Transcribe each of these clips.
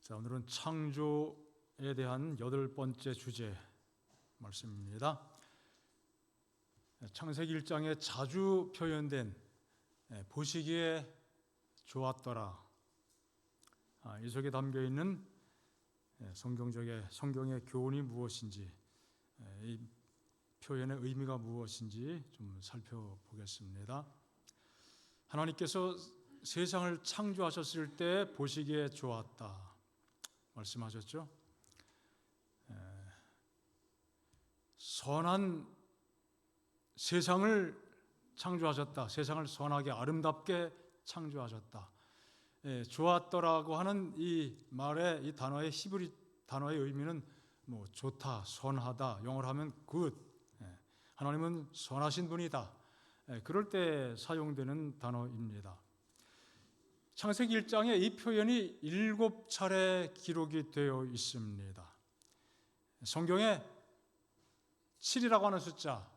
자, 오늘은 창조에 대한 8번째 주제 말씀입니다. 창세기 1장에 자주 표현된 보시기에 좋았더라. 이 속에 담겨있는 성경의 교훈이 무엇인지, 이 표현의 의미가 무엇인지 좀 살펴보겠습니다. 하나님께서 세상을 창조하셨을 때 보시기에 좋았다 말씀하셨죠. 선한 세상을 창조하셨다. 세상을 선하게 아름답게 창조하셨다. 좋았더라고 하는 이 말의 이 단어의 히브리 단어의 의미는 좋다, 선하다, 영어로 하면 good. 하나님은 선하신 분이다. 그럴 때 사용되는 단어입니다. 창세기 1장에 이 표현이 7차례 기록이 되어 있습니다. 성경에 7이라고 하는 숫자,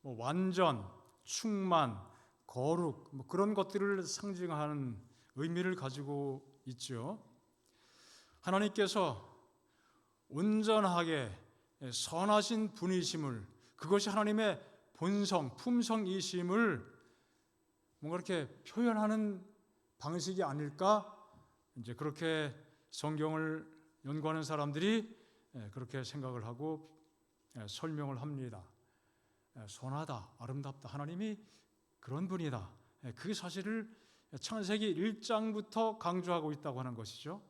완전, 충만, 거룩 그런 것들을 상징하는 의미를 가지고 있죠. 하나님께서 온전하게 선하신 분이심을, 그것이 하나님의 본성, 품성이심을 뭔가 이렇게 표현하는 방식이 아닐까? 이제 그렇게 성경을 연구하는 사람들이 그렇게 생각을 하고 설명을 합니다. 선하다, 아름답다, 하나님이 그런 분이다. 그 사실을 창세기 1장부터 강조하고 있다고 하는 것이죠.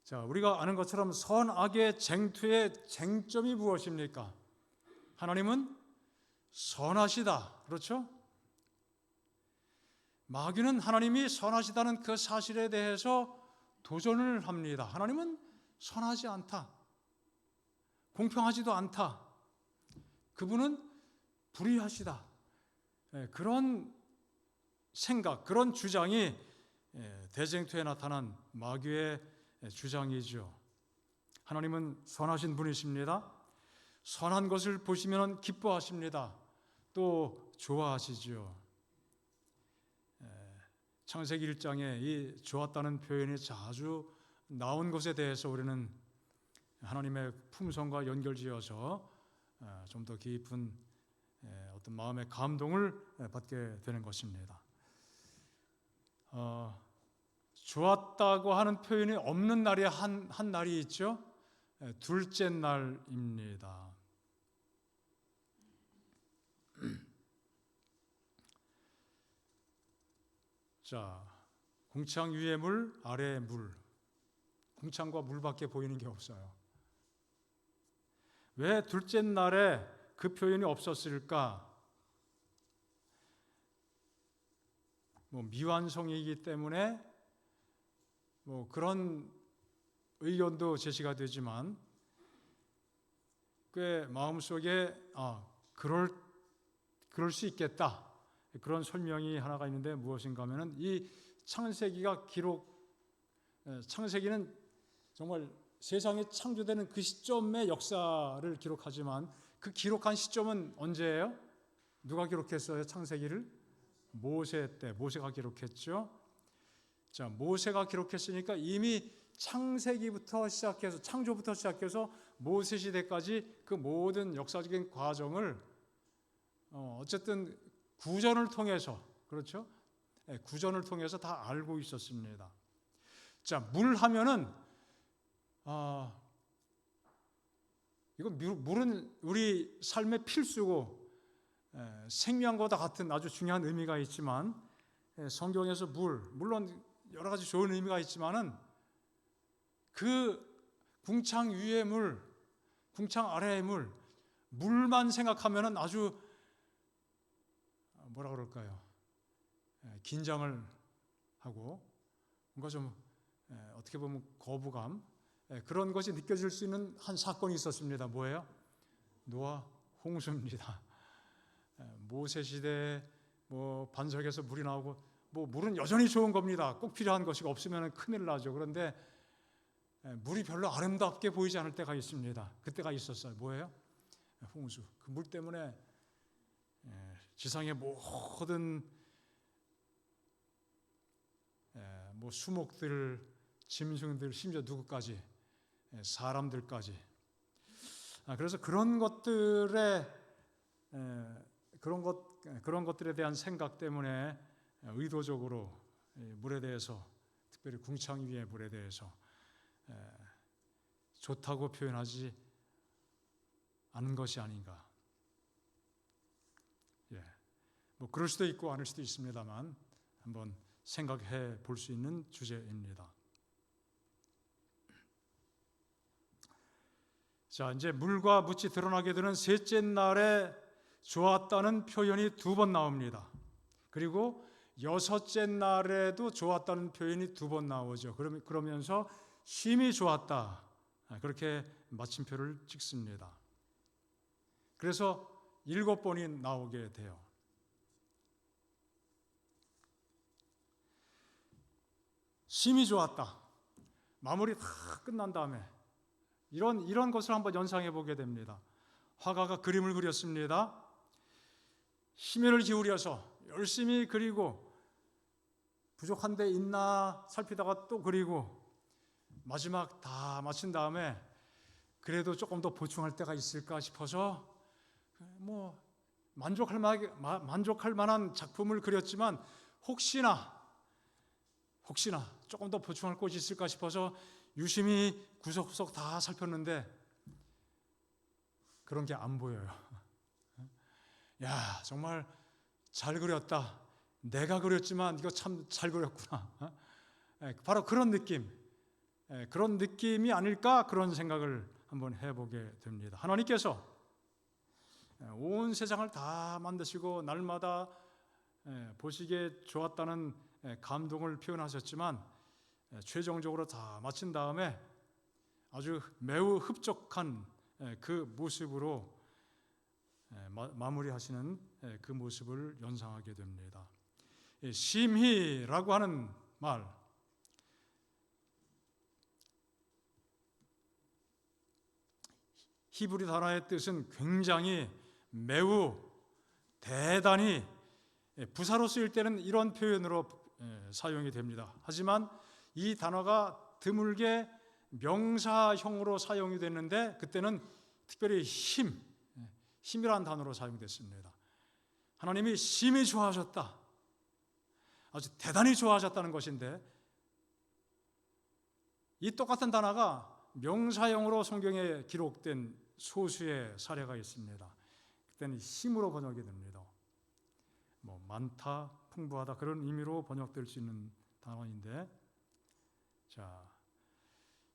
자, 우리가 아는 것처럼 선악의 쟁투의 쟁점이 무엇입니까? 하나님은 선하시다. 그렇죠? 마귀는 하나님이 선하시다는 그 사실에 대해서 도전을 합니다. 하나님은 선하지 않다. 공평하지도 않다. 그분은 불의하시다. 그런 생각, 그런 주장이 대쟁투에 나타난 마귀의 주장이죠. 하나님은 선하신 분이십니다. 선한 것을 보시면 기뻐하십니다. 또 좋아하시죠. 창세기 1장에 이 좋았다는 표현이 자주 나온 것에 대해서 우리는 하나님의 품성과 연결지어서 좀 더 깊은 어떤 마음의 감동을 받게 되는 것입니다. 좋았다고 하는 표현이 없는 날이 한 날이 있죠. 둘째 날입니다. 자, 궁창 위의 물, 아래의 물. 궁창과 물밖에 보이는 게 없어요. 왜 둘째 날에 그 표현이 없었을까? 미완성이기 때문에 그런 의견도 제시가 되지만 꽤 마음속에 그럴 수 있겠다. 그런 설명이 하나가 있는데 무엇인가 하면은 이 창세기는 정말 세상이 창조되는 그 시점의 역사를 기록하지만 그 기록한 시점은 언제예요? 누가 기록했어요? 창세기를? 모세 때, 모세가 기록했죠. 자, 모세가 기록했으니까 이미 창세기부터 시작해서, 창조부터 시작해서 모세 시대까지 그 모든 역사적인 과정을 어쨌든 구전을 통해서, 그렇죠? 구전을 통해서 다 알고 있었습니다. 자, 물 하면은 물은 우리 삶의 필수고 생명과도 같은 아주 중요한 의미가 있지만 성경에서 물론 여러 가지 좋은 의미가 있지만은 그 궁창 위의 물, 궁창 아래의 물만 생각하면은 아주 뭐라 그럴까요? 긴장을 하고 뭔가 좀 어떻게 보면 거부감, 그런 것이 느껴질 수 있는 한 사건이 있었습니다. 뭐예요? 노아 홍수입니다. 모세 시대에 반석에서 물이 나오고 물은 여전히 좋은 겁니다. 꼭 필요한 것이 없으면 큰일 나죠. 그런데 물이 별로 아름답게 보이지 않을 때가 있습니다. 그때가 있었어요. 뭐예요? 홍수. 그 물 때문에 지상의 모든 수목들, 짐승들, 심지어 누구까지? 사람들까지. 그래서 그런 것들에 그런 것들에 대한 생각 때문에 의도적으로 물에 대해서, 특별히 궁창 위의 물에 대해서 좋다고 표현하지 않은 것이 아닌가. 뭐 그럴 수도 있고 아닐 수도 있습니다만 한번 생각해 볼 수 있는 주제입니다. 자, 이제 물과 묻이 드러나게 되는 셋째 날에 좋았다는 표현이 2번 나옵니다. 그리고 여섯째 날에도 좋았다는 표현이 2번 나오죠. 그러면서 심히 좋았다, 그렇게 마침표를 찍습니다. 그래서 7번이 나오게 돼요. 심히 좋았다. 마무리 다 끝난 다음에 이런 것을 한번 연상해 보게 됩니다. 화가가 그림을 그렸습니다. 심혈을 기울여서 열심히 그리고 부족한 데 있나 살피다가 또 그리고 마지막 다 마친 다음에 그래도 조금 더 보충할 때가 있을까 싶어서 뭐 만족할 만한 작품을 그렸지만 혹시나 조금 더 보충할 곳이 있을까 싶어서 유심히 구석구석 다 살폈는데 그런 게 안 보여요. 야, 정말 잘 그렸다. 내가 그렸지만 이거 참 잘 그렸구나. 바로 그런 느낌이 아닐까, 그런 생각을 한번 해보게 됩니다. 하나님께서 온 세상을 다 만드시고 날마다 보시기에 좋았다는 감동을 표현하셨지만 최종적으로 다 마친 다음에 아주 매우 흡족한 그 모습으로 마무리하시는 그 모습을 연상하게 됩니다. 심히라고 하는 말, 히브리 단어의 뜻은 굉장히, 매우, 대단히, 부사로 쓰일 때는 이런 표현으로 사용이 됩니다. 하지만 이 단어가 드물게 명사형으로 사용이 됐는데 그때는 특별히 힘이라는 단어로 사용됐습니다. 하나님이 심히 좋아하셨다, 아주 대단히 좋아하셨다는 것인데 이 똑같은 단어가 명사형으로 성경에 기록된 소수의 사례가 있습니다. 그때는 힘으로 번역이 됩니다. 뭐 많다, 풍부하다, 그런 의미로 번역될 수 있는 단어인데, 자,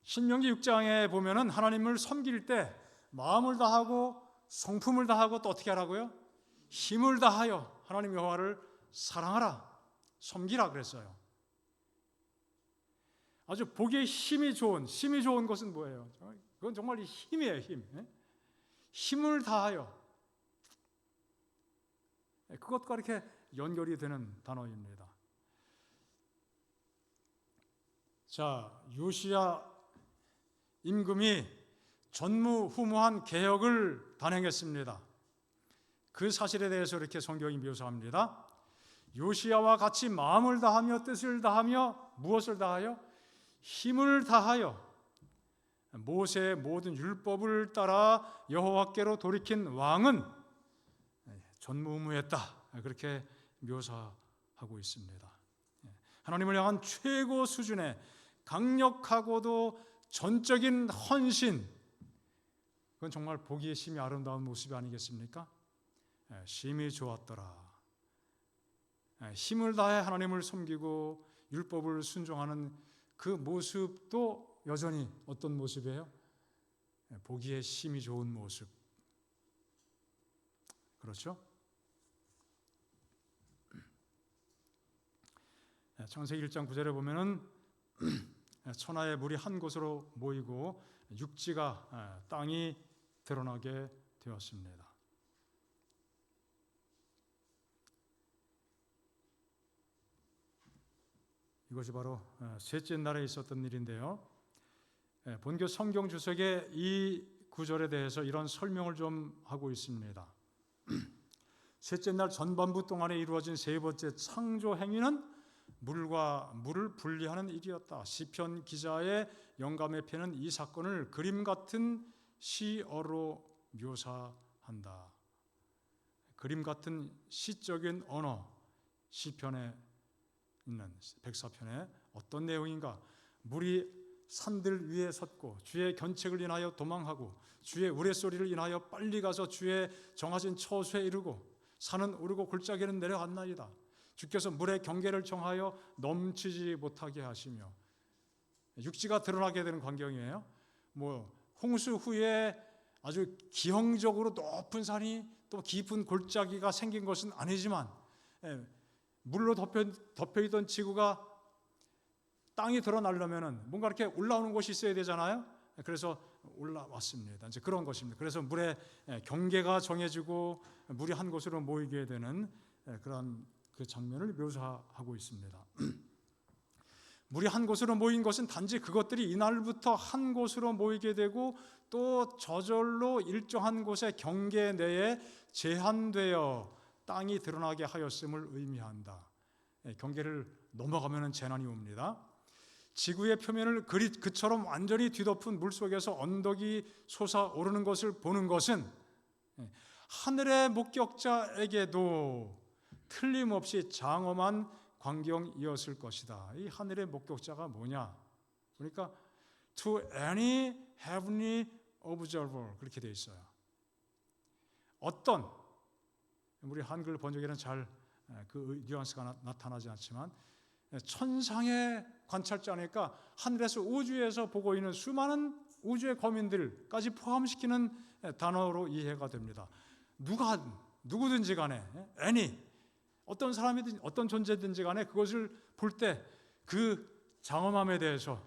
신명기 6장에 보면은 하나님을 섬길 때 마음을 다하고 성품을 다하고 또 어떻게 하라고요? 힘을 다하여 하나님 여호와를 사랑하라, 섬기라 그랬어요. 아주 보기에 힘이 좋은 것은 뭐예요? 그건 정말 힘이에요, 힘. 힘을 다하여, 그것과 이렇게 연결이 되는 단어입니다. 자, 요시야 임금이 전무후무한 개혁을 단행했습니다. 그 사실에 대해서 이렇게 성경이 묘사합니다. 요시야와 같이 마음을 다하며 뜻을 다하며 무엇을 다하여? 힘을 다하여 모세의 모든 율법을 따라 여호와께로 돌이킨 왕은 전무후무했다, 그렇게 묘사하고 있습니다. 하나님을 향한 최고 수준의 강력하고도 전적인 헌신, 그건 정말 보기에 심히 아름다운 모습이 아니겠습니까? 심히 좋았더라. 힘을 다해 하나님을 섬기고 율법을 순종하는 그 모습도 여전히 어떤 모습이에요? 보기에 심히 좋은 모습. 그렇죠? 창세기 1장 9절에 보면은 천하의 물이 한 곳으로 모이고 육지가, 땅이 드러나게 되었습니다. 이것이 바로 셋째 날에 있었던 일인데요. 본교 성경 주석에 이 구절에 대해서 이런 설명을 좀 하고 있습니다. 셋째 날 전반부 동안에 이루어진 세 번째 창조 행위는 물과 물을 분리하는 일이었다. 시편 기자의 영감의 펜은 이 사건을 그림 같은 시어로 묘사한다. 그림 같은 시적인 언어, 시편에 있는 백사편에 어떤 내용인가? 물이 산들 위에 섰고 주의 견책을 인하여 도망하고 주의 우레소리를 인하여 빨리 가서 주의 정하신 처소에 이르고 산은 오르고 골짜기는 내려갔나이다. 주께서 물의 경계를 정하여 넘치지 못하게 하시며, 육지가 드러나게 되는 광경이에요. 홍수 후에 아주 기형적으로 높은 산이 또 깊은 골짜기가 생긴 것은 아니지만 물로 덮여 있던 지구가 땅이 드러나려면은 뭔가 이렇게 올라오는 곳이 있어야 되잖아요. 그래서 올라왔습니다. 이제 그런 것입니다. 그래서 물의 경계가 정해지고 물이 한 곳으로 모이게 되는 그런 그 장면을 묘사하고 있습니다. 물이 한 곳으로 모인 것은 단지 그것들이 이날부터 한 곳으로 모이게 되고 또 저절로 일정한 곳의 경계 내에 제한되어 땅이 드러나게 하였음을 의미한다. 경계를 넘어가면 재난이 옵니다. 지구의 표면을 그처럼 완전히 뒤덮은 물속에서 언덕이 솟아오르는 것을 보는 것은 하늘의 목격자에게도 틀림없이 장엄한 광경이었을 것이다. 이 하늘의 목격자가 뭐냐? 그러니까 to any heavenly observer 그렇게 되어 있어요. 어떤 우리 한글 번역에는 잘 그 뉘앙스가 나타나지 않지만 천상의 관찰자니까 하늘에서 우주에서 보고 있는 수많은 우주의 거민들까지 포함시키는 단어로 이해가 됩니다. 누구든지 간에 any 어떤 사람이든 어떤 존재든지 간에 그것을 볼 때 그 장엄함에 대해서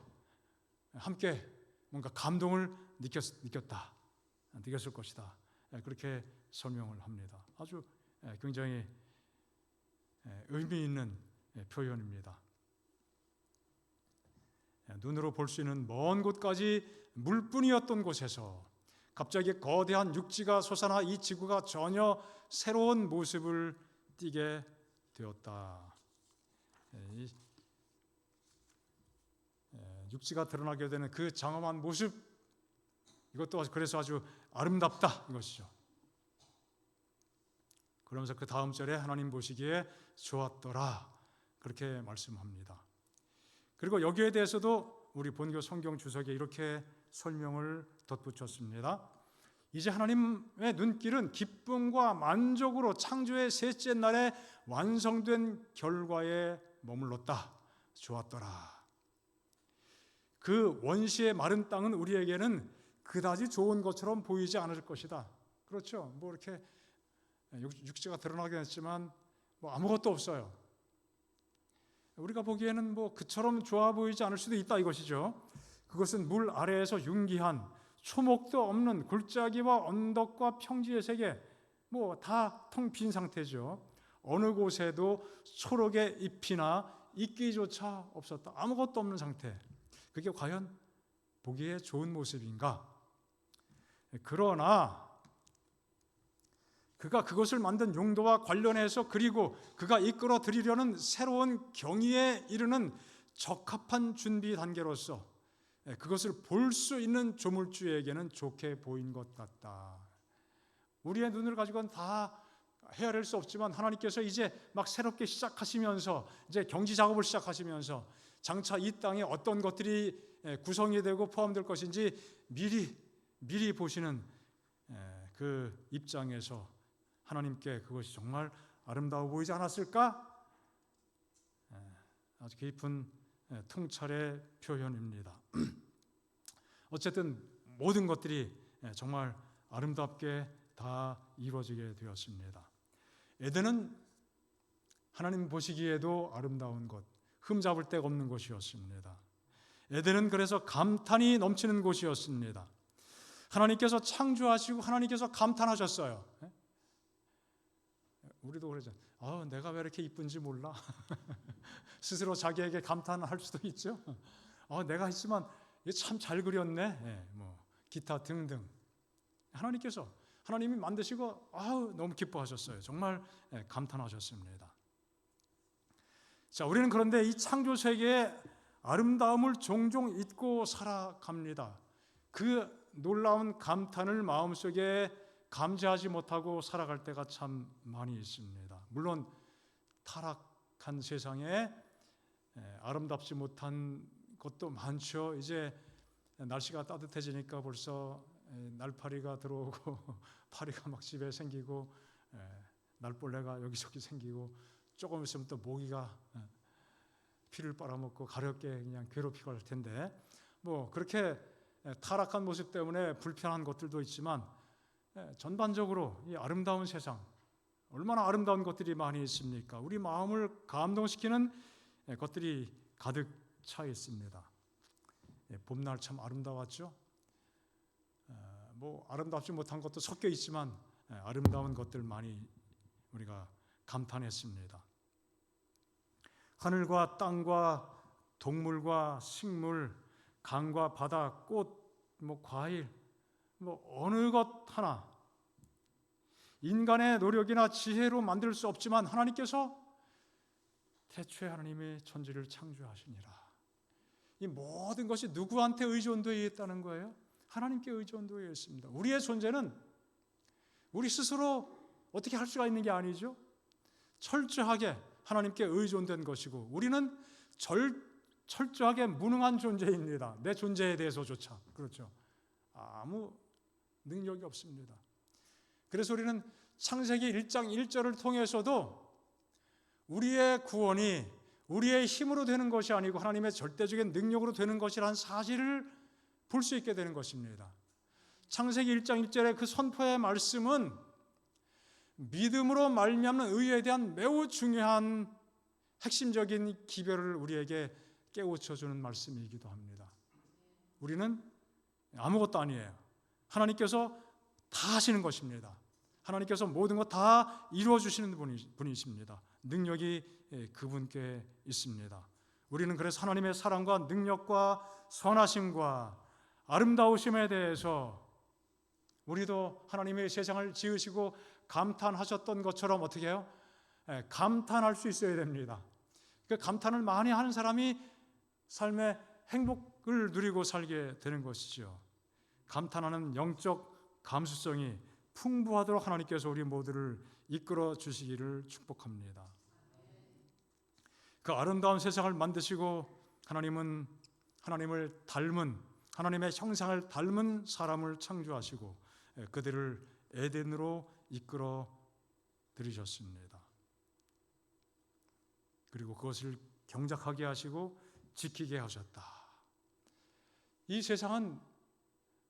함께 뭔가 감동을 느꼈을 것이다. 그렇게 설명을 합니다. 아주 굉장히 의미 있는 표현입니다. 눈으로 볼 수 있는 먼 곳까지 물뿐이었던 곳에서 갑자기 거대한 육지가 솟아나 이 지구가 전혀 새로운 모습을 띠게 되었다. 육지가 드러나게 되는 그 장엄한 모습, 이것도 그래서 아주 아름답다 이것이죠. 그러면서 그 다음 절에 하나님 보시기에 좋았더라 그렇게 말씀합니다. 그리고 여기에 대해서도 우리 본교 성경 주석에 이렇게 설명을 덧붙였습니다. 이제 하나님의 눈길은 기쁨과 만족으로 창조의 셋째 날에 완성된 결과에 머물렀다. 좋았더라. 그 원시의 마른 땅은 우리에게는 그다지 좋은 것처럼 보이지 않을 것이다. 그렇죠. 이렇게 육지가 드러나긴 했지만 아무것도 없어요. 우리가 보기에는 그처럼 좋아 보이지 않을 수도 있다 이것이죠. 그것은 물 아래에서 융기한 초목도 없는 골짜기와 언덕과 평지의 세계 다 텅 빈 상태죠. 어느 곳에도 초록의 잎이나 이끼조차 없었다. 아무것도 없는 상태. 그게 과연 보기에 좋은 모습인가? 그러나 그가 그것을 만든 용도와 관련해서 그리고 그가 이끌어 드리려는 새로운 경위에 이르는 적합한 준비 단계로서 그것을 볼 수 있는 조물주에게는 좋게 보인 것 같다. 우리의 눈을 가지고는 다 헤아릴 수 없지만 하나님께서 이제 막 새롭게 시작하시면서 이제 경지 작업을 시작하시면서 장차 이 땅에 어떤 것들이 구성이 되고 포함될 것인지 미리 보시는 그 입장에서 하나님께 그것이 정말 아름다워 보이지 않았을까? 아주 깊은 통찰의 표현입니다. 어쨌든 모든 것들이 정말 아름답게 다 이루어지게 되었습니다. 에덴은 하나님 보시기에도 아름다운 곳, 흠잡을 데가 없는 곳이었습니다. 에덴은 그래서 감탄이 넘치는 곳이었습니다. 하나님께서 창조하시고 하나님께서 감탄하셨어요. 우리도 그러죠. 내가 왜 이렇게 이쁜지 몰라. 스스로 자기에게 감탄할 수도 있죠. 내가 했지만 참 잘 그렸네. 기타 등등. 하나님이 만드시고 너무 기뻐하셨어요. 정말 감탄하셨습니다. 자, 우리는 그런데 이 창조 세계의 아름다움을 종종 잊고 살아갑니다. 그 놀라운 감탄을 마음속에 감지하지 못하고 살아갈 때가 참 많이 있습니다. 물론 타락한 세상에 아름답지 못한 것도 많죠. 이제 날씨가 따뜻해지니까 벌써 날파리가 들어오고 파리가 막 집에 생기고 날벌레가 여기저기 생기고 조금 있으면 또 모기가 피를 빨아먹고 가렵게 그냥 괴롭히고 할 텐데, 뭐 그렇게 타락한 모습 때문에 불편한 것들도 있지만 전반적으로 이 아름다운 세상, 얼마나 아름다운 것들이 많이 있습니까? 우리 마음을 감동시키는 것들이 가득 차 있습니다. 봄날 참 아름다웠죠. 뭐 아름답지 못한 것도 섞여 있지만 아름다운 것들 많이 우리가 감탄했습니다. 하늘과 땅과 동물과 식물, 강과 바다, 꽃, 뭐 과일, 뭐 어느 것 하나 인간의 노력이나 지혜로 만들 수 없지만 하나님께서 태초에 하나님의 천지를 창조하시니라. 이 모든 것이 누구한테 의존되어 있다는 거예요? 하나님께 의존되어 있습니다. 우리의 존재는 우리 스스로 어떻게 할 수가 있는 게 아니죠. 철저하게 하나님께 의존된 것이고 우리는 철저하게 무능한 존재입니다. 내 존재에 대해서조차. 그렇죠. 아무 능력이 없습니다. 그래서 우리는 창세기 1장 1절을 통해서도 우리의 구원이 우리의 힘으로 되는 것이 아니고 하나님의 절대적인 능력으로 되는 것이라는 사실을 볼 수 있게 되는 것입니다. 창세기 1장 1절의 그 선포의 말씀은 믿음으로 말미암는 의에 대한 매우 중요한 핵심적인 기별을 우리에게 깨우쳐주는 말씀이기도 합니다. 우리는 아무것도 아니에요. 하나님께서 다 하시는 것입니다. 하나님께서 모든 것 다 이루어주시는 분이십니다. 능력이 그분께 있습니다. 우리는 그래서 하나님의 사랑과 능력과 선하심과 아름다우심에 대해서 우리도 하나님의 세상을 지으시고 감탄하셨던 것처럼 어떻게 해요? 감탄할 수 있어야 됩니다. 그 감탄을 많이 하는 사람이 삶의 행복을 누리고 살게 되는 것이죠. 감탄하는 영적 감수성이 풍부하도록 하나님께서 우리 모두를 이끌어 주시기를 축복합니다. 그 아름다운 세상을 만드시고 하나님을 닮은 하나님의 형상을 닮은 사람을 창조하시고 그들을 에덴으로 이끌어 들이셨습니다. 그리고 그것을 경작하게 하시고 지키게 하셨다. 이 세상은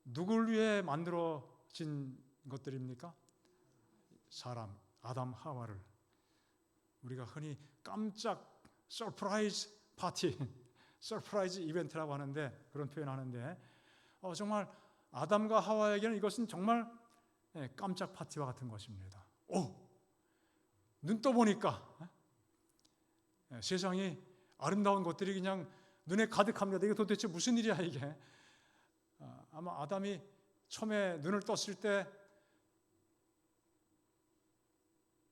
누굴 위해 만들어진 것들입니까? 사람, 아담, 하와를 우리가 흔히 깜짝 서프라이즈 파티, 서프라이즈 이벤트라고 하는데 그런 표현하는데 정말 아담과 하와에게는 이것은 정말 깜짝 파티와 같은 것입니다. 눈 떠보니까 세상이 아름다운 것들이 그냥 눈에 가득합니다. 이게 도대체 무슨 일이야 이게? 아마 아담이 처음에 눈을 떴을 때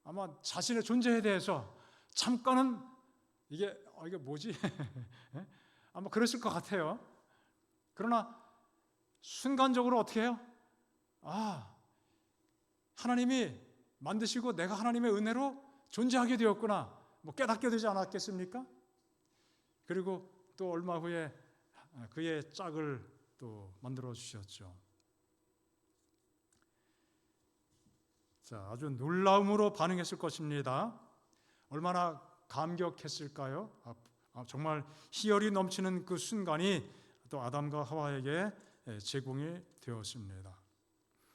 아마 자신의 존재에 대해서 잠깐은 이게 뭐지? 아마 그랬을 것 같아요. 그러나 순간적으로 어떻게 해요? 하나님이 만드시고 내가 하나님의 은혜로 존재하게 되었구나. 깨닫게 되지 않았겠습니까? 그리고 또 얼마 후에 그의 짝을 또 만들어 주셨죠. 자, 아주 놀라움으로 반응했을 것입니다. 얼마나 감격했을까요? 정말 희열이 넘치는 그 순간이 또 아담과 하와에게 제공이 되었습니다.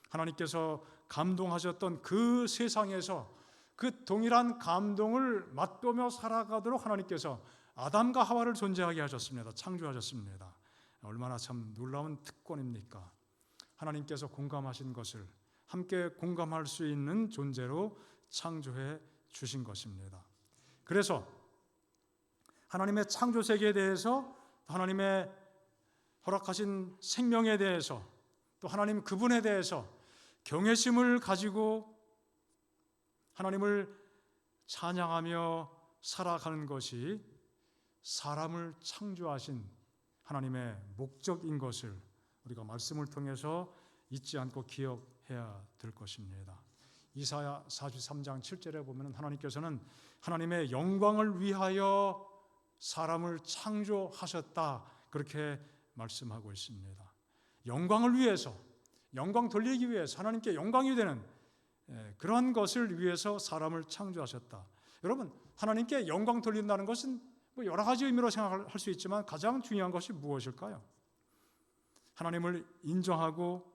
하나님께서 감동하셨던 그 세상에서 그 동일한 감동을 맛보며 살아가도록 하나님께서 아담과 하와를 존재하게 하셨습니다. 창조하셨습니다. 얼마나 참 놀라운 특권입니까? 하나님께서 공감하신 것을 함께 공감할 수 있는 존재로 창조해 주신 것입니다. 그래서 하나님의 창조 세계에 대해서 하나님의 허락하신 생명에 대해서 또 하나님 그분에 대해서 경외심을 가지고 하나님을 찬양하며 살아가는 것이 사람을 창조하신 하나님의 목적인 것을 우리가 말씀을 통해서 잊지 않고 기억해야 될 것입니다. 이사야 43장 7절에 보면 하나님께서는 하나님의 영광을 위하여 사람을 창조하셨다, 그렇게 말씀하고 있습니다. 영광을 위해서, 영광 돌리기 위해서, 하나님께 영광이 되는 그러한 것을 위해서 사람을 창조하셨다. 여러분, 하나님께 영광 돌린다는 것은 여러 가지 의미로 생각할 수 있지만 가장 중요한 것이 무엇일까요? 하나님을 인정하고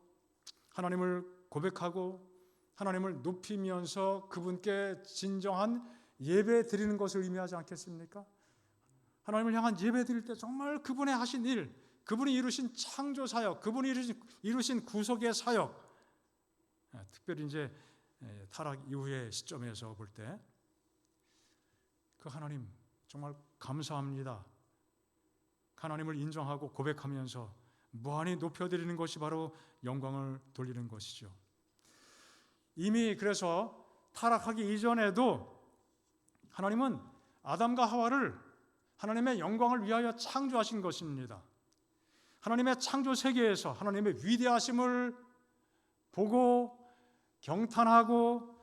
하나님을 고백하고 하나님을 높이면서 그분께 진정한 예배 드리는 것을 의미하지 않겠습니까? 하나님을 향한 예배 드릴 때 정말 그분의 하신 일, 그분이 이루신 창조 사역, 그분이 이루신 구속의 사역, 특별히 이제 타락 이후의 시점에서 볼 때 그 하나님 정말 감사합니다. 하나님을 인정하고 고백하면서 무한히 높여드리는 것이 바로 영광을 돌리는 것이죠. 이미 그래서 타락하기 이전에도 하나님은 아담과 하와를 하나님의 영광을 위하여 창조하신 것입니다. 하나님의 창조 세계에서 하나님의 위대하심을 보고 경탄하고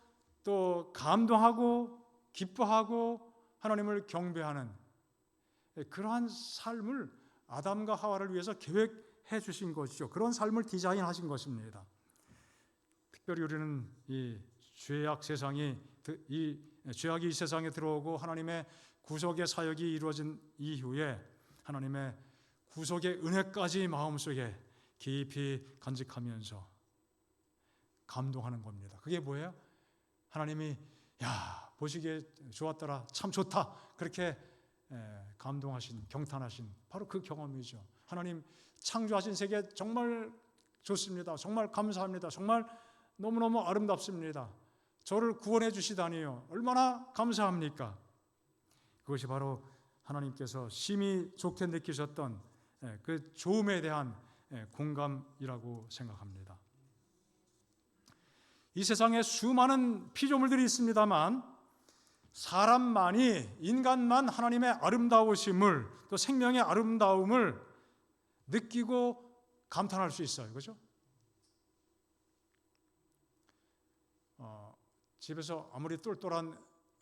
또 감동하고 기뻐하고 하나님을 경배하는 그러한 삶을 아담과 하와를 위해서 계획해 주신 것이죠. 그런 삶을 디자인하신 것입니다. 특별히 우리는 이 죄악이 이 세상에 들어오고 하나님의 구속의 사역이 이루어진 이후에 하나님의 구속의 은혜까지 마음속에 깊이 간직하면서 감동하는 겁니다. 그게 뭐예요? 하나님이 보시기에 좋았더라, 참 좋다, 그렇게 감동하신, 경탄하신 바로 그 경험이죠. 하나님 창조하신 세계 정말 좋습니다. 정말 감사합니다. 정말 너무너무 아름답습니다. 저를 구원해 주시다니요, 얼마나 감사합니까? 그것이 바로 하나님께서 심히 좋게 느끼셨던 그 좋음에 대한 공감이라고 생각합니다. 이 세상에 수많은 피조물들이 있습니다만 사람만이, 인간만 하나님의 아름다우심을, 또 생명의 아름다움을 느끼고 감탄할 수 있어요. 그렇죠? 집에서 아무리 똘똘한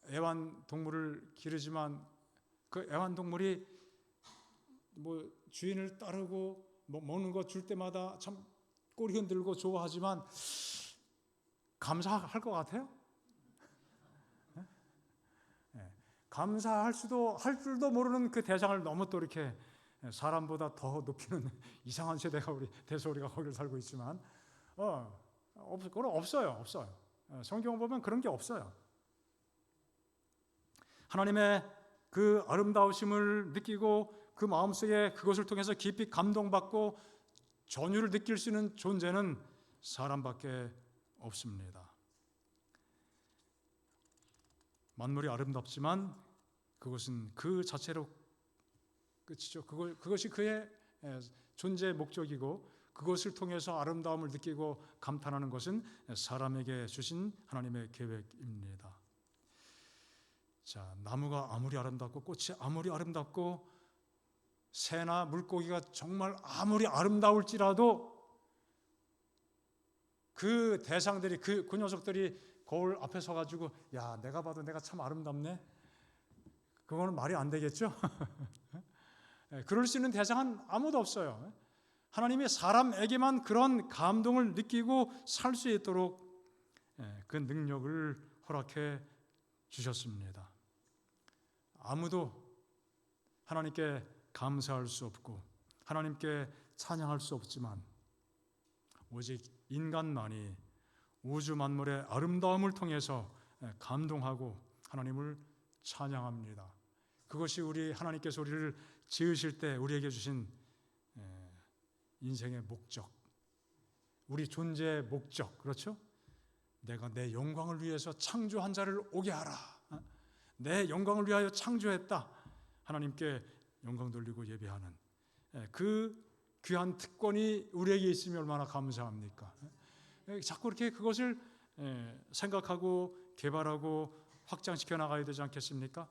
애완동물을 기르지만 그 애완동물이 주인을 따르고 먹는 거 줄 때마다 참 꼬리 흔들고 좋아하지만 감사할 것 같아요? 감사할 줄도 모르는 그 대상을 너무 또 이렇게 사람보다 더 높이는 이상한 세대가 우리 대소리가 거기를 살고 있지만 그건 없어요. 성경 보면 그런 게 없어요. 하나님의 그 아름다우심을 느끼고 그 마음속에 그것을 통해서 깊이 감동받고 전율을 느낄 수 있는 존재는 사람밖에 없습니다. 만물이 아름답지만 그것은 그 자체로 끝이죠. 그것이 그의 존재의 목적이고 그것을 통해서 아름다움을 느끼고 감탄하는 것은 사람에게 주신 하나님의 계획입니다. 자, 나무가 아무리 아름답고 꽃이 아무리 아름답고 새나 물고기가 정말 아무리 아름다울지라도 그 대상들이 그 녀석들이 거울 앞에 서가지고 내가 봐도 내가 참 아름답네, 그거는 말이 안 되겠죠. 그럴 수 있는 대상은 아무도 없어요. 하나님이 사람에게만 그런 감동을 느끼고 살 수 있도록 그 능력을 허락해 주셨습니다. 아무도 하나님께 감사할 수 없고 하나님께 찬양할 수 없지만 오직 인간만이 우주 만물의 아름다움을 통해서 감동하고 하나님을 찬양합니다. 그것이 우리 하나님께서 우리를 지으실 때 우리에게 주신 인생의 목적, 우리 존재의 목적, 그렇죠? 내가 내 영광을 위해서 창조한 자를 오게 하라. 내 영광을 위하여 창조했다. 하나님께 영광 돌리고 예배하는 그 귀한 특권이 우리에게 있으면 얼마나 감사합니까? 자꾸 이렇게 그것을 생각하고 개발하고 확장시켜 나가야 되지 않겠습니까?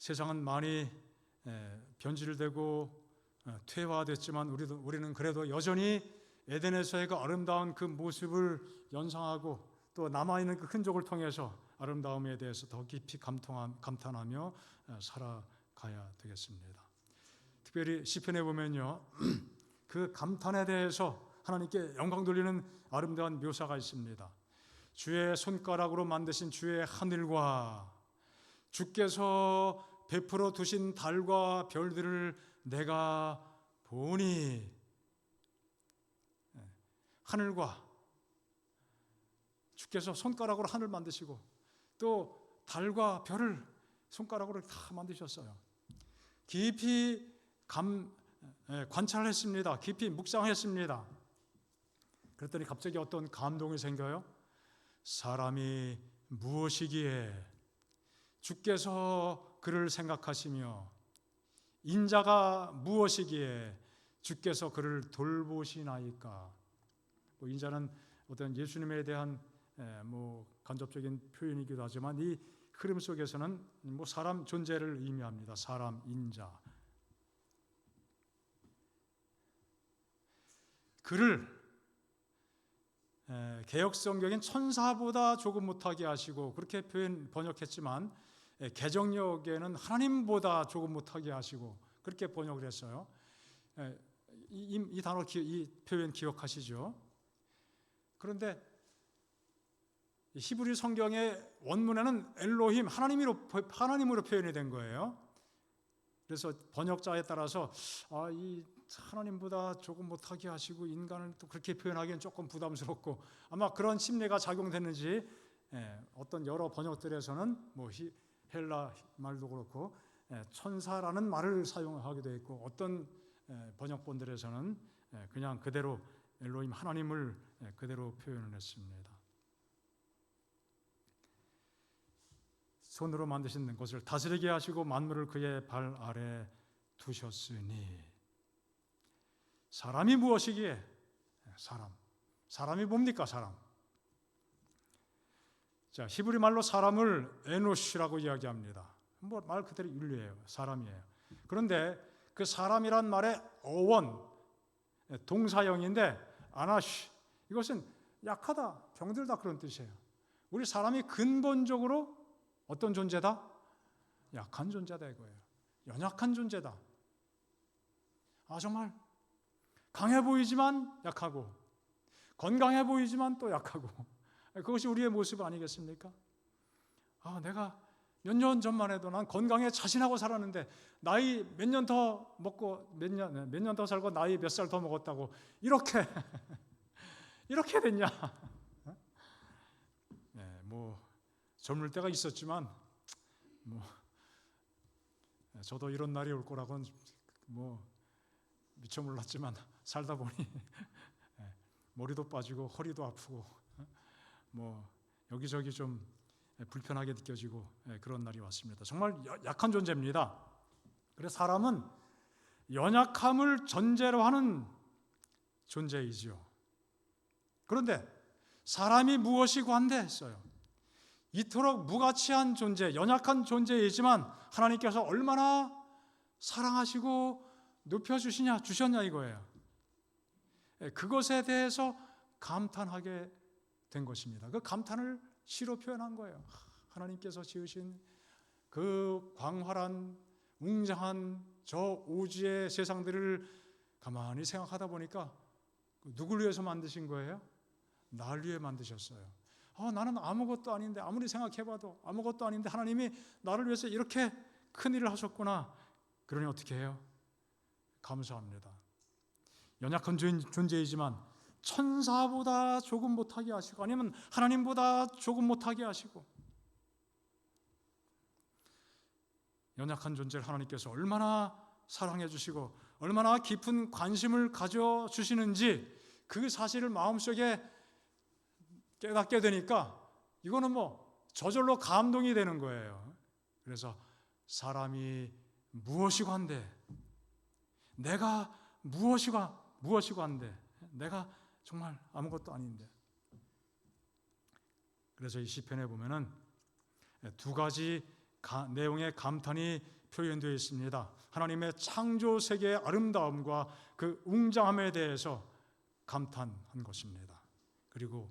세상은 많이 변질되고 퇴화됐지만 우리는 그래도 여전히 에덴에서의 그 아름다운 그 모습을 연상하고 또 남아있는 그 흔적을 통해서 아름다움에 대해서 더 깊이 감탄하며 살아가야 되겠습니다. 특별히 시편에 보면요, 그 감탄에 대해서 하나님께 영광 돌리는 아름다운 묘사가 있습니다. 주의 손가락으로 만드신 주의 하늘과 주께서 베풀어 두신 달과 별들을 내가 보니. 하늘과 주께서 손가락으로 하늘 만드시고 또 달과 별을 손가락으로 다 만드셨어요. 깊이 관찰했습니다. 깊이 묵상했습니다. 그랬더니 갑자기 어떤 감동이 생겨요. 사람이 무엇이기에 주께서 그를 생각하시며 인자가 무엇이기에 주께서 그를 돌보시나이까. 인자는 어떤 예수님에 대한 간접적인 표현이기도 하지만 이 흐름 속에서는 사람 존재를 의미합니다. 사람, 인자. 그를 개역성경인 천사보다 조금 못하게 하시고 그렇게 번역했지만 개정역에는 하나님보다 조금 못하게 하시고 그렇게 번역을 했어요. 이 단어, 이 표현 기억하시죠? 그런데 히브리 성경의 원문에는 엘로힘, 하나님으로 표현이 된 거예요. 그래서 번역자에 따라서 이 하나님보다 조금 못하게 하시고 인간을 또 그렇게 표현하기엔 조금 부담스럽고 아마 그런 심리가 작용됐는지 어떤 여러 번역들에서는 헬라 말도 그렇고 천사라는 말을 사용하기도 했고 어떤 번역본들에서는 그냥 그대로 엘로힘 하나님을 그대로 표현을 했습니다. 손으로 만드신 것을 다스리게 하시고 만물을 그의 발 아래 두셨으니. 사람이 무엇이기에? 사람이 뭡니까? 사람. 자, 히브리 말로 사람을 에노시라고 이야기합니다. 말 그대로 인류예요. 사람이에요. 그런데 그 사람이란 말의 어원, 동사형인데 아나시, 이것은 약하다, 병들다 그런 뜻이에요. 우리 사람이 근본적으로 어떤 존재다? 약한 존재다 이거예요. 연약한 존재다. 정말 강해 보이지만 약하고 건강해 보이지만 또 약하고 그것이 우리의 모습 아니겠습니까? 내가 몇 년 전만 해도 난 건강에 자신하고 살았는데 나이 몇 년 더 먹고 몇 년 더 살고 나이 몇 살 더 먹었다고 이렇게 됐냐? 젊을 때가 있었지만 저도 이런 날이 올 거라고는 미처 몰랐지만 살다 보니 머리도 빠지고 허리도 아프고 여기저기 좀 불편하게 느껴지고 그런 날이 왔습니다. 정말 약한 존재입니다. 그래서 사람은 연약함을 전제로 하는 존재이지요. 그런데 사람이 무엇이고 한데 했어요. 이토록 무가치한 존재, 연약한 존재이지만 하나님께서 얼마나 사랑하시고 주셨냐 이거예요. 그것에 대해서 감탄하게 된 것입니다. 그 감탄을 시로 표현한 거예요. 하나님께서 지으신 그 광활한 웅장한 저 오지의 세상들을 가만히 생각하다 보니까 누굴 위해서 만드신 거예요? 날 위해 만드셨어요. 나는 아무것도 아닌데, 아무리 생각해봐도 아무것도 아닌데 하나님이 나를 위해서 이렇게 큰 일을 하셨구나. 그러니 어떻게 해요? 감사합니다. 연약한 존재이지만 천사보다 조금 못하게 하시고 아니면 하나님보다 조금 못하게 하시고 연약한 존재를 하나님께서 얼마나 사랑해 주시고 얼마나 깊은 관심을 가져주시는지 그 사실을 마음속에 깨닫게 되니까 이거는 저절로 감동이 되는 거예요. 그래서 사람이 무엇이고 한데 내가 무엇이고 한데 내가 정말 아무것도 아닌데. 그래서 이 시편에 보면은 두 가지 내용의 감탄이 표현되어 있습니다. 하나님의 창조 세계의 아름다움과 그 웅장함에 대해서 감탄한 것입니다. 그리고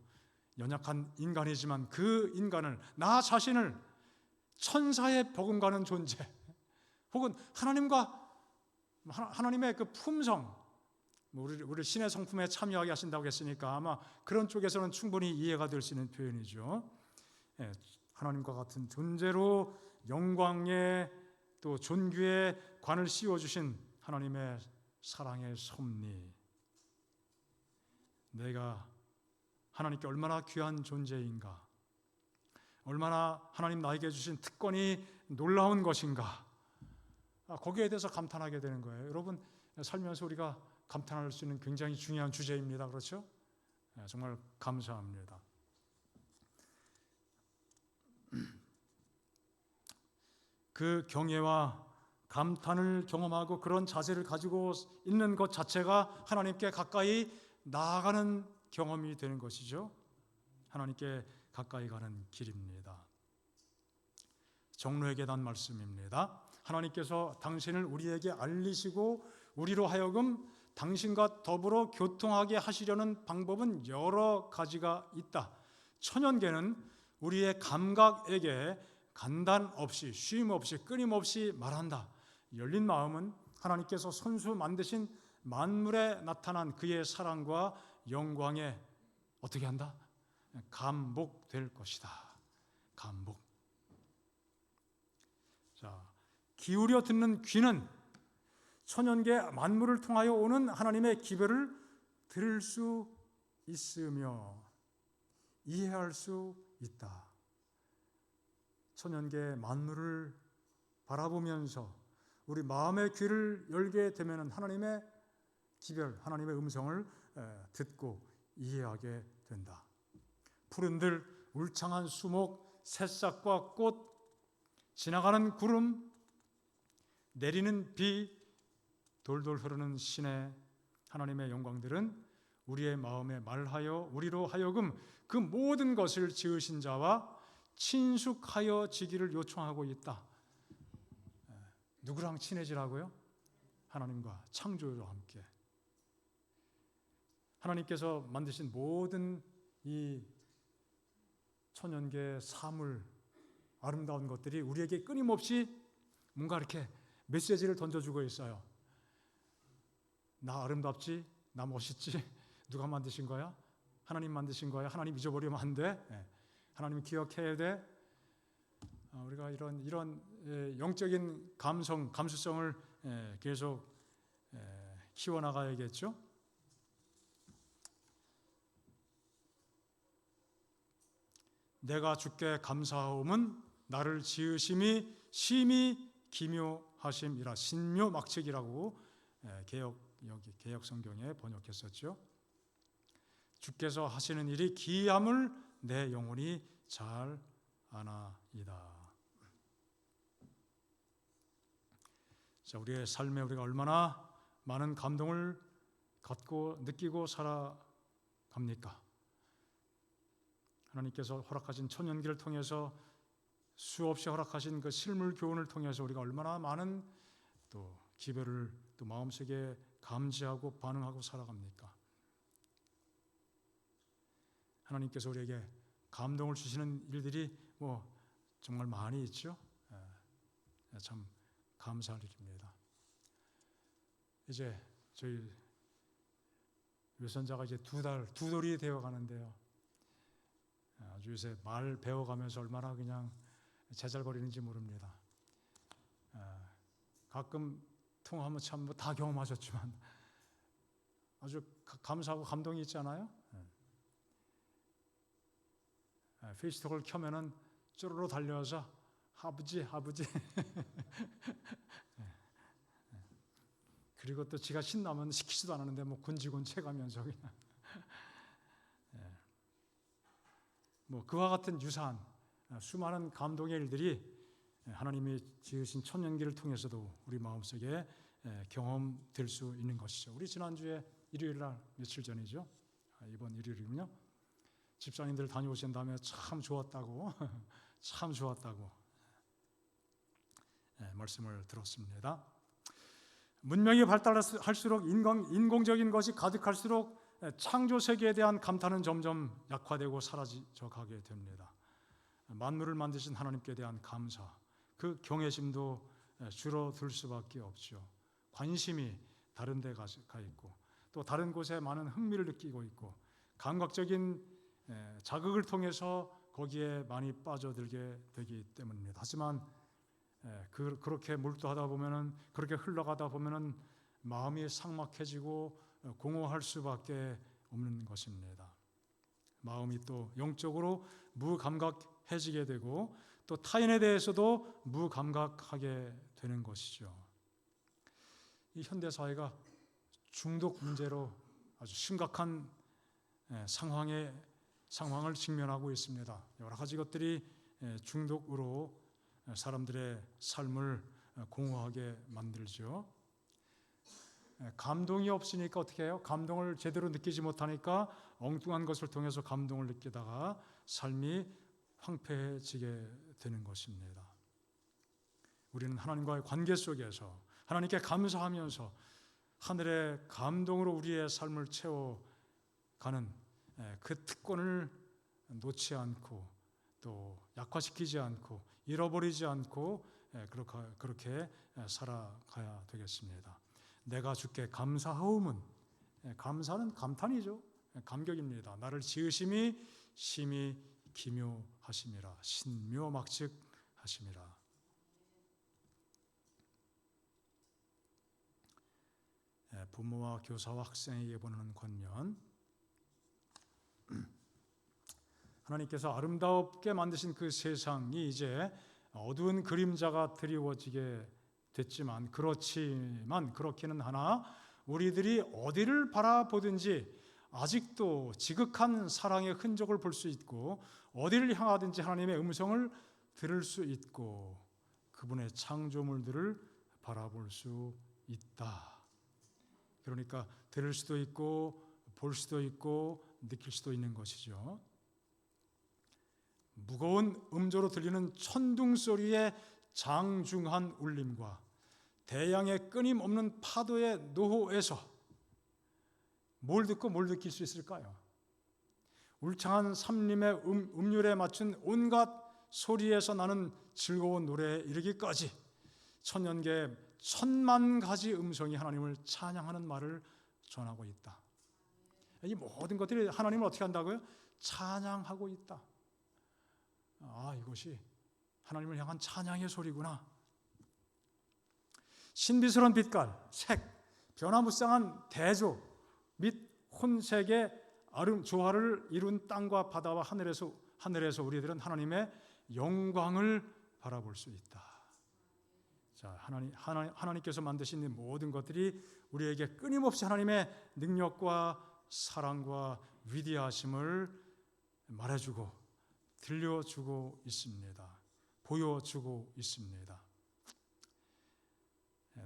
연약한 인간이지만 그 인간을, 나 자신을 천사의 버금가는 존재, 혹은 하나님의 그 품성, 우리 신의 성품에 참여하게 하신다고 했으니까 아마 그런 쪽에서는 충분히 이해가 될 수 있는 표현이죠. 하나님과 같은 존재로 영광의 또 존귀의 관을 씌워주신 하나님의 사랑의 섭리, 내가 하나님께 얼마나 귀한 존재인가, 얼마나 하나님 나에게 주신 특권이 놀라운 것인가, 거기에 대해서 감탄하게 되는 거예요. 여러분, 살면서 우리가 감탄할 수 있는 굉장히 중요한 주제입니다. 그렇죠? 정말 감사합니다. 그 경외와 감탄을 경험하고 그런 자세를 가지고 있는 것 자체가 하나님께 가까이 나아가는 경험이 되는 것이죠. 하나님께 가까이 가는 길입니다. 정로의 계단 말씀입니다. 하나님께서 당신을 우리에게 알리시고 우리로 하여금 당신과 더불어 교통하게 하시려는 방법은 여러 가지가 있다. 천연계는 우리의 감각에게 간단 없이, 쉼 없이, 끊임없이 말한다. 열린 마음은 하나님께서 손수 만드신 만물에 나타난 그의 사랑과 영광에 어떻게 한다? 감복될 것이다. 감복. 자, 기울여 듣는 귀는 천연계 만물을 통하여 오는 하나님의 기별을 들을 수 있으며 이해할 수 있다. 천연계 만물을 바라보면서 우리 마음의 귀를 열게 되면 하나님의 기별, 하나님의 음성을 듣고 이해하게 된다. 푸른들, 울창한 수목, 새싹과 꽃, 지나가는 구름, 내리는 비, 돌돌 흐르는 시내, 하나님의 영광들은 우리의 마음에 말하여 우리로 하여금 그 모든 것을 지으신 자와 친숙하여 지기를 요청하고 있다. 누구랑 친해지라고요? 하나님과, 창조주와 함께. 하나님께서 만드신 모든 이 천연계 사물, 아름다운 것들이 우리에게 끊임없이 뭔가 이렇게 메시지를 던져주고 있어요. 나 아름답지? 나 멋있지? 누가 만드신 거야? 하나님 만드신 거야? 하나님 잊어버리면 안 돼? 하나님 기억해야 돼? 우리가 이런 영적인 감수성을 계속 키워나가야겠죠? 내가 주께 감사하옴은 나를 지으심이 심히 기묘하심이라. 신묘막측이라고 개역 성경에 번역했었죠. 주께서 하시는 일이 기이함을 내 영혼이 잘 아나이다. 자, 우리의 삶에 우리가 얼마나 많은 감동을 갖고 느끼고 살아갑니까? 하나님께서 허락하신 천연기를 통해서 수없이 허락하신 그 실물 교훈을 통해서 우리가 얼마나 많은 또 기별을 또 마음속에 감지하고 반응하고 살아갑니까? 하나님께서 우리에게 감동을 주시는 일들이 정말 많이 있죠. 참 감사할 일입니다. 이제 저희 외손자가 이제 두 돌이 되어 가는데요. 아주 요새 말 배워가면서 얼마나 그냥 제잘거리는지 모릅니다. 가끔 통화하면 참 다 경험하셨지만 아주 감사하고 감동이 있잖아요. 페이스톡을 켜면은 쪼르르 달려와서 아버지 그리고 또 지가 신나면 시키지도 않았는데 군지군채 가면서 그냥 그와 같은 유사한 수많은 감동의 일들이 하나님이 지으신 천년기를 통해서도 우리 마음속에 경험될 수 있는 것이죠. 우리 지난주에 일요일 날, 며칠 전이죠. 이번 일요일이군요. 집사님들 다녀오신 다음에 참 좋았다고 참 좋았다고 말씀을 들었습니다. 문명이 발달할수록 인공적인 것이 가득할수록 창조 세계에 대한 감탄은 점점 약화되고 사라져 가게 됩니다. 만물을 만드신 하나님께 대한 감사, 그 경외심도 줄어들 수밖에 없죠. 관심이 다른 데 가 있고 또 다른 곳에 많은 흥미를 느끼고 있고 감각적인 자극을 통해서 거기에 많이 빠져들게 되기 때문입니다. 하지만 그렇게 몰두하다 보면은, 그렇게 흘러가다 보면은 마음이 삭막해지고 공허할 수밖에 없는 것입니다. 마음이 또 영적으로 무감각해지게 되고 또 타인에 대해서도 무감각하게 되는 것이죠. 이 현대 사회가 중독 문제로 아주 심각한 상황을 직면하고 있습니다. 여러 가지 것들이 중독으로 사람들의 삶을 공허하게 만들죠. 감동이 없으니까 어떻게 해요? 감동을 제대로 느끼지 못하니까 엉뚱한 것을 통해서 감동을 느끼다가 삶이 황폐해지게 되는 것입니다. 우리는 하나님과의 관계 속에서 하나님께 감사하면서 하늘의 감동으로 우리의 삶을 채워가는 그 특권을 놓지 않고 또 약화시키지 않고 잃어버리지 않고 그렇게 살아가야 되겠습니다. 내가 주께 감사하오문, 감사는 감탄이죠. 감격입니다. 나를 지으심이 심히 기묘하심이라, 신묘막측하심이라. 부모와 교사와 학생에게 보내는 권면. 하나님께서 아름답게 만드신 그 세상이 이제 어두운 그림자가 드리워지게 됐지만, 그렇기는 하나 우리들이 어디를 바라보든지 아직도 지극한 사랑의 흔적을 볼 수 있고, 어디를 향하든지 하나님의 음성을 들을 수 있고, 그분의 창조물들을 바라볼 수 있다. 그러니까 들을 수도 있고 볼 수도 있고 느낄 수도 있는 것이죠. 무거운 음조로 들리는 천둥 소리의 장중한 울림과 대양의 끊임없는 파도의 노호에서 뭘 듣고 뭘 느낄 수 있을까요? 울창한 삼림의 음률에 맞춘 온갖 소리에서 나는 즐거운 노래에 이르기까지 천년계 천만 가지 음성이 하나님을 찬양하는 말을 전하고 있다. 이 모든 것들이 하나님을 어떻게 한다고요? 찬양하고 있다. 이것이 하나님을 향한 찬양의 소리구나. 신비스러운 빛깔, 색, 변화무쌍한 대조 및 혼색의 조화를 이룬 땅과 바다와 하늘에서 우리들은 하나님의 영광을 바라볼 수 있다. 자, 하나님께서 만드신 이 모든 것들이 우리에게 끊임없이 하나님의 능력과 사랑과 위대하심을 말해주고 들려주고 있습니다. 보여주고 있습니다.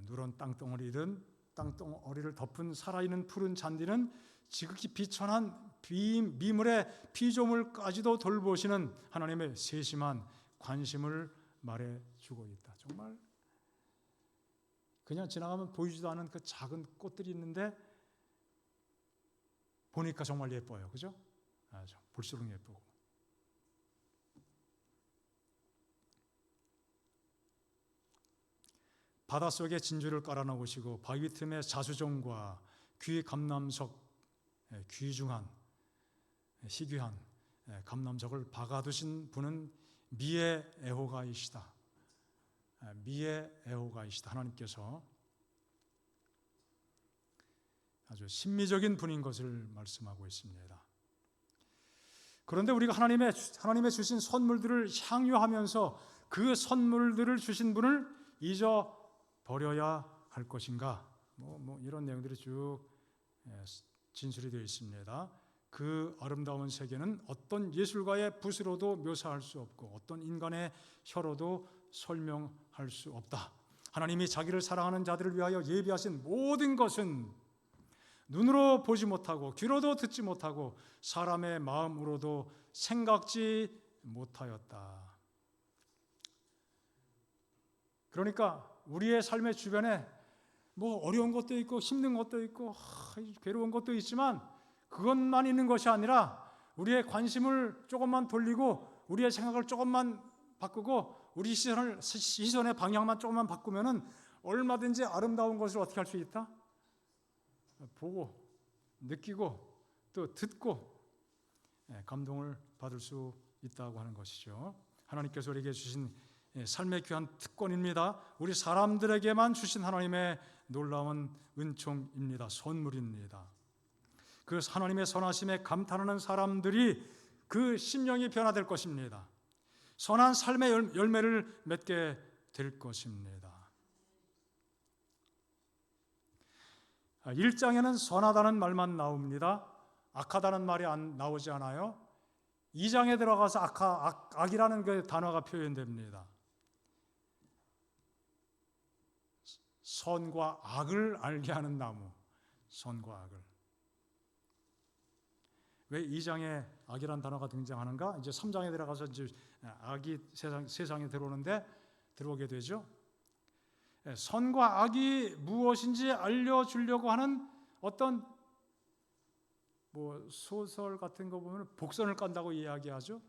누런 땅덩어리를 덮은 살아있는 푸른 잔디는 지극히 비천한 미물의 피조물까지도 돌보시는 하나님의 세심한 관심을 말해주고 있다. 정말 그냥 지나가면 보이지도 않은 그 작은 꽃들이 있는데 보니까 정말 예뻐요. 그죠? 볼수록 예쁘고. 바닷속에 진주를 깔아놓으시고 바위 틈에 자수정과 귀감남석, 귀중한 희귀한 감남석을 박아두신 분은 미의 애호가이시다. 미의 애호가이시다. 하나님께서 아주 신미적인 분인 것을 말씀하고 있습니다. 그런데 우리가 하나님의 주신 선물들을 향유하면서 그 선물들을 주신 분을 잊어 버려야 할 것인가? 이런 내용들이 쭉 진술이 되어 있습니다. 그 아름다운 세계는 어떤 예술가의 붓으로도 묘사할 수 없고 어떤 인간의 혀로도 설명할 수 없다. 하나님이 자기를 사랑하는 자들을 위하여 예비하신 모든 것은 눈으로 보지 못하고 귀로도 듣지 못하고 사람의 마음으로도 생각지 못하였다. 그러니까 우리의 삶의 주변에 뭐 어려운 것도 있고 힘든 것도 있고 괴로운 것도 있지만 그것만 있는 것이 아니라 우리의 관심을 조금만 돌리고 우리의 생각을 조금만 바꾸고 우리 시선의 방향만 조금만 바꾸면은 얼마든지 아름다운 것을 어떻게 할 수 있다? 보고 느끼고 또 듣고 감동을 받을 수 있다고 하는 것이죠. 하나님께서 우리에게 주신 삶의 귀한 특권입니다. 우리 사람들에게만 주신 하나님의 놀라운 은총입니다. 선물입니다. 그 하나님의 선하심에 감탄하는 사람들이 그 심령이 변화될 것입니다. 선한 삶의 열매를 맺게 될 것입니다. 1장에는 선하다는 말만 나옵니다. 악하다는 말이 나오지 않아요. 2장에 들어가서 악이라는 그 단어가 표현됩니다. 선과 악을 알게 하는 나무, 선과 악을. 왜 2장에 악이라는 단어가 등장하는가? 이제 3장에 들어가서 이제 악이 세상에 들어오게 되죠. 선과 악이 무엇인지 알려주려고 하는 어떤 소설 같은 거 보면 복선을 깐다고 이야기하죠.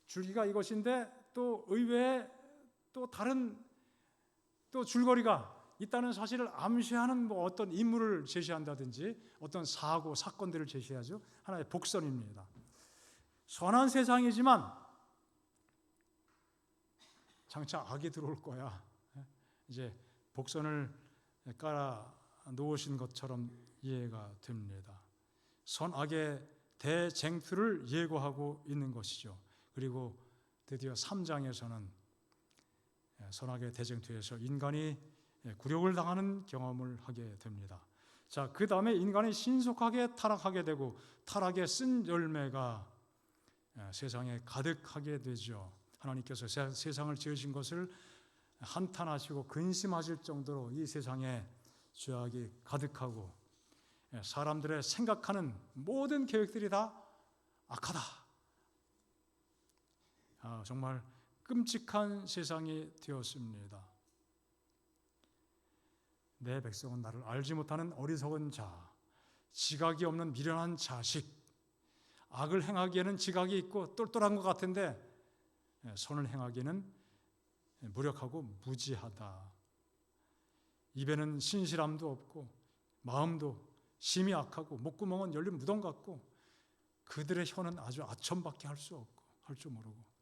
줄기가 이것인데 또 의외에 또 다른 또 줄거리가 있다는 사실을 암시하는 어떤 인물을 제시한다든지 어떤 사건들을 제시하죠. 하나의 복선입니다. 선한 세상이지만 장차 악이 들어올 거야. 이제 복선을 깔아 놓으신 것처럼 이해가 됩니다. 선악의 대쟁투를 예고하고 있는 것이죠. 그리고 드디어 3장에서는 선악의 대쟁투에서 인간이 굴욕을 당하는 경험을 하게 됩니다. 자, 그 다음에 인간이 신속하게 타락하게 되고 타락의 쓴 열매가 세상에 가득하게 되죠. 하나님께서 세상을 지으신 것을 한탄하시고 근심하실 정도로 이 세상에 죄악이 가득하고 사람들의 생각하는 모든 계획들이 다 악하다. 정말 끔찍한 세상이 되었습니다. 내 백성은 나를 알지 못하는 어리석은 자, 지각이 없는 미련한 자식, 악을 행하기에는 지각이 있고 똘똘한 것 같은데 선을 행하기에는 무력하고 무지하다. 입에는 신실함도 없고 마음도 심히 악하고 목구멍은 열린 무덤 같고 그들의 혀는 아주 아첨밖에 할 수 없고 할 줄 모르고.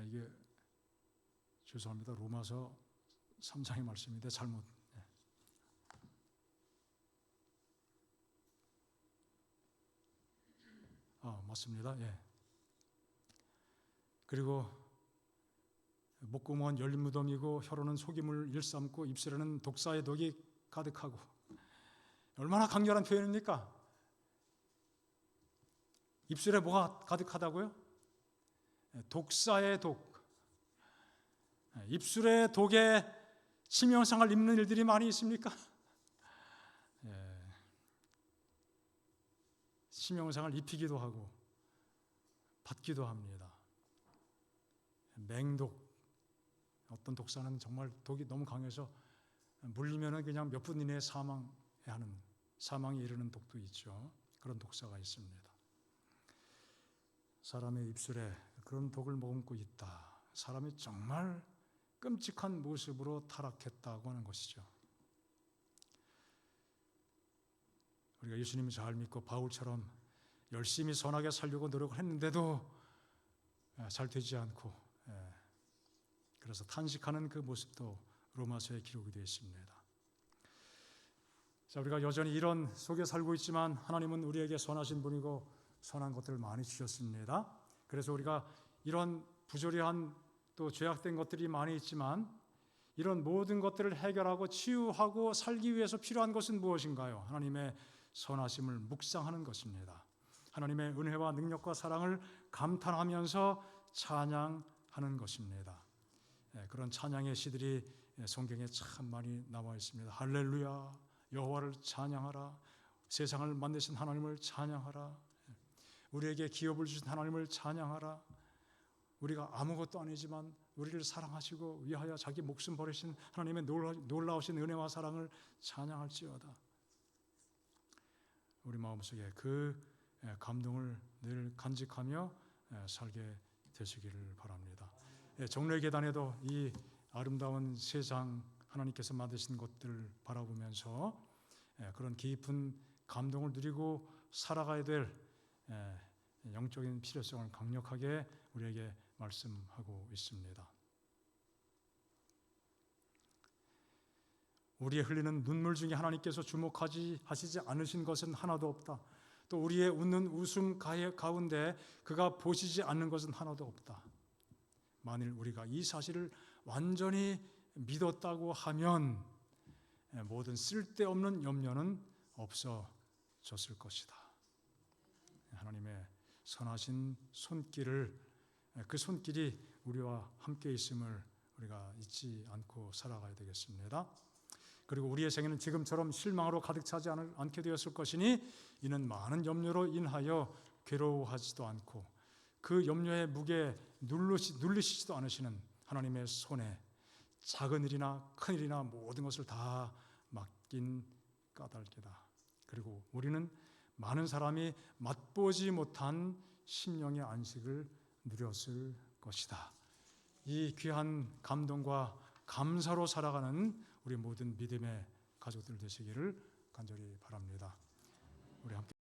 이게 죄송합니다. 로마서 3장의 말씀인데 잘못. 맞습니다. 예. 그리고 목구멍은 열린 무덤이고 혀로는 속임을 일삼고 입술에는 독사의 독이 가득하고. 얼마나 강렬한 표현입니까? 입술에 뭐가 가득하다고요? 독사의 독. 입술의 독에 치명상을 입는 일들이 많이 있습니까? 치명상을 입히기도 하고 받기도 합니다. 맹독. 어떤 독사는 정말 독이 너무 강해서 물리면은 그냥 몇 분 이내에 사망에 이르는 독도 있죠. 그런 독사가 있습니다. 사람의 입술에 그런 독을 머금고 있다. 사람이 정말 끔찍한 모습으로 타락했다고 하는 것이죠. 우리가 예수님을 잘 믿고 바울처럼 열심히 선하게 살려고 노력을 했는데도 잘 되지 않고 그래서 탄식하는 그 모습도 로마서에 기록이 되어 있습니다. 자, 우리가 여전히 이런 속에 살고 있지만 하나님은 우리에게 선하신 분이고 선한 것들을 많이 주셨습니다. 그래서 우리가 이런 부조리한 또 죄악된 것들이 많이 있지만 이런 모든 것들을 해결하고 치유하고 살기 위해서 필요한 것은 무엇인가요? 하나님의 선하심을 묵상하는 것입니다. 하나님의 은혜와 능력과 사랑을 감탄하면서 찬양하는 것입니다. 그런 찬양의 시들이 성경에 참 많이 나와 있습니다. 할렐루야, 여호와를 찬양하라, 세상을 만드신 하나님을 찬양하라. 우리에게 기업을 주신 하나님을 찬양하라. 우리가 아무것도 아니지만 우리를 사랑하시고 위하여 자기 목숨 버리신 하나님의 놀라우신 은혜와 사랑을 찬양할지어다. 우리 마음속에 그 감동을 늘 간직하며 살게 되시기를 바랍니다. 종려의 계단에도 이 아름다운 세상, 하나님께서 만드신 것들을 바라보면서 그런 깊은 감동을 누리고 살아가야 될 영적인 필요성을 강력하게 우리에게 말씀하고 있습니다. 우리의 흘리는 눈물 중에 하나님께서 주목하시지 않으신 것은 하나도 없다. 또 우리의 웃는 웃음 가운데 그가 보시지 않는 것은 하나도 없다. 만일 우리가 이 사실을 완전히 믿었다고 하면 모든 쓸데없는 염려는 없어졌을 것이다. 하나님의 선하신 손길을, 그 손길이 우리와 함께 있음을 우리가 잊지 않고 살아가야 되겠습니다. 그리고 우리의 생애는 지금처럼 실망으로 가득 차지 않게 되었을 것이니 이는 많은 염려로 인하여 괴로워하지도 않고 그 염려의 무게에 눌리시지도 않으시는 하나님의 손에 작은 일이나 큰 일이나 모든 것을 다 맡긴 까닭이다. 그리고 우리는 많은 사람이 맛보지 못한 심령의 안식을 누렸을 것이다. 이 귀한 감동과 감사로 살아가는 우리 모든 믿음의 가족들 되시기를 간절히 바랍니다. 우리 함께